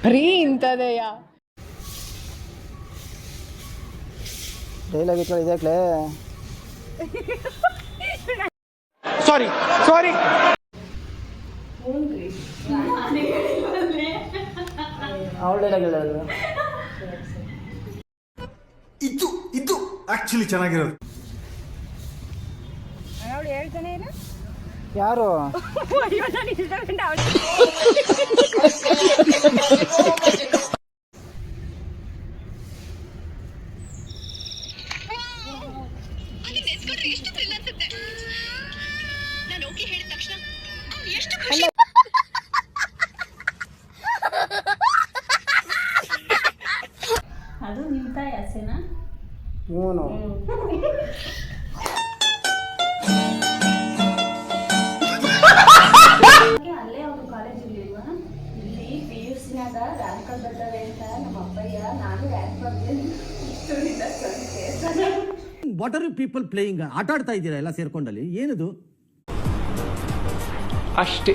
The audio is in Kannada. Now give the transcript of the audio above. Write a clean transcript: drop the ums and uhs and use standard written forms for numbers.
ಬರೀ ಇಂಥದೆಯ ಡೈಲಾಗ್ ಇಟ್ಕೊಳ್ಳಿ ಇದಕ್ಲೇ. ಸಾರಿ ಸಾರಿ. ಅವಳ ಡೈಲಾಗ್ ಹೇಳೋದು ಇದು ಆಕ್ಚುಲಿ ಚೆನ್ನಾಗಿರೋದು. ಅವಳು ಹೇಳ್ತಾನೆ ಇಲ್ಲ. ಯಾರು ಅದು ನಿಮ್ಮ ತಾಯಿ ಆಸೆನಾ? ಇವನು ಅಲ್ಲೇ ಅವರು ಕಾಲೇಜಿಗೆ ಇಲ್ವಾ? ಇಲ್ಲಿ PUCನಾಗ ರ್ಯಾಂಕ್ ಬರ್ತವೆ ಅಂತ ನಮ್ಮ ಅಪ್ಪಯ್ಯ ನಾನು ರ್ಯಾಂಕ್ ಬರ್ತೀನಿ. What are you people playing? ಆಟ ಆಡ್ತಾ ಇದ್ದೀರಾ ಎಲ್ಲ ಸೇರ್ಕೊಂಡಲ್ಲಿ, ಏನದು ಅಷ್ಟೇ.